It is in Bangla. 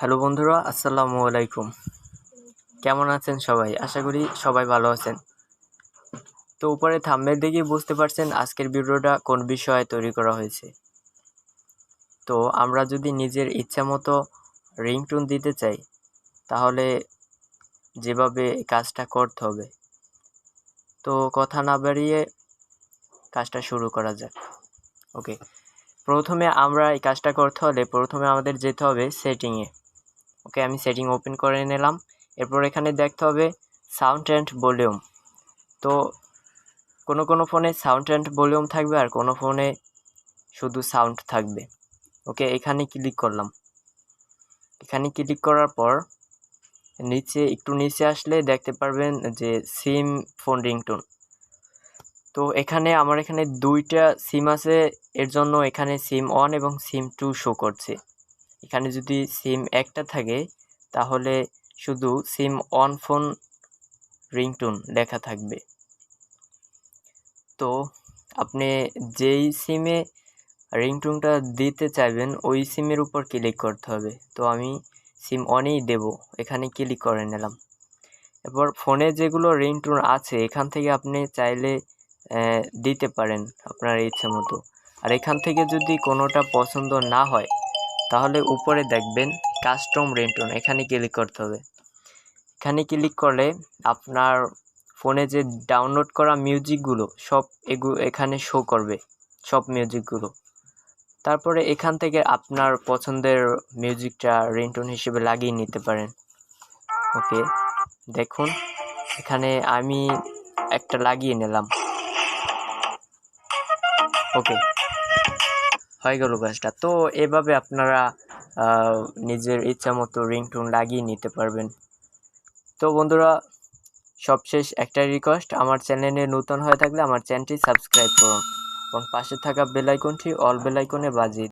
হ্যালো বন্ধুরা, আসসালামু আলাইকুম। কেমন আছেন সবাই? আশা করি সবাই ভালো আছেন। তো উপরে থাম্বনেল দেখেই বুঝতে পারছেন আজকের ভিডিওটা কোন বিষয়ে তৈরি করা হয়েছে। তো আমরা যদি নিজের ইচ্ছা মতো রিংটোন দিতে চাই, তাহলে যেভাবে কাজটা করতে হবে। তো কথা না বাড়িয়ে কাজটা শুরু করা যাক। ওকে, প্রথমে আমরা এই কাজটা করতে হলে প্রথমে আমাদের যেতে হবে সেটিংয়ে। ওকে, আমি সেটিং ওপেন করে নিলাম। এরপর এখানে দেখতে হবে সাউন্ড অ্যান্ড ভলিউম। তো কোনো ফোনে সাউন্ড অ্যান্ড ভলিউম থাকবে, আর কোনো ফোনে শুধু সাউন্ড থাকবে। ওকে, এখানে ক্লিক করলাম। এখানে ক্লিক করার পর একটু নিচে আসলে দেখতে পারবেন যে সিম ফোন রিংটোন। তো আমার এখানে দুইটা সিম আছে, এর জন্য এখানে সিম 1 এবং সিম 2 শো করছে। এখানে যদি সিম একটা থাকে তাহলে শুধু সিম 1 ফোন রিংটোন লেখা থাকবে। তো আপনি যেই সিমে রিংটোনটা দিতে চাইবেন ওই সিমের উপর ক্লিক করতে হবে। তো আমি সিম অনেই দেব, এখানে ক্লিক করে নিলাম। এরপর ফোনে যেগুলো রিংটোন আছে এখান থেকে আপনি চাইলে দিতে পারেন আপনার ইচ্ছে মতো। আর এখান থেকে যদি কোনোটা পছন্দ না হয় তাহলে উপরে দেখবেন কাস্টম রিংটোন, এখানে ক্লিক করতে হবে। এখানে ক্লিক করলে আপনার ফোনে যে ডাউনলোড করা মিউজিকগুলো সব এখানে শো করবে, সব মিউজিকগুলো। তারপরে এখান থেকে আপনার পছন্দের মিউজিকটা রিংটোন হিসেবে লাগিয়ে নিতে পারেন। ওকে, দেখুন এখানে আমি একটা লাগিয়ে নিলাম। ওকে, হয়ে গেল কাজটা। তো এভাবে আপনারা নিজের ইচ্ছা মতো রিংটোন লাগিয়ে নিতে পারবেন। তো বন্ধুরা, সবশেষ একটা রিকোয়েস্ট, আমার চ্যানেলে নতুন হয়ে থাকলে আমার চ্যানেলটি সাবস্ক্রাইব করুন এবং পাশে থাকা বেল আইকনটি অল বেল আইকনে বাজিয়ে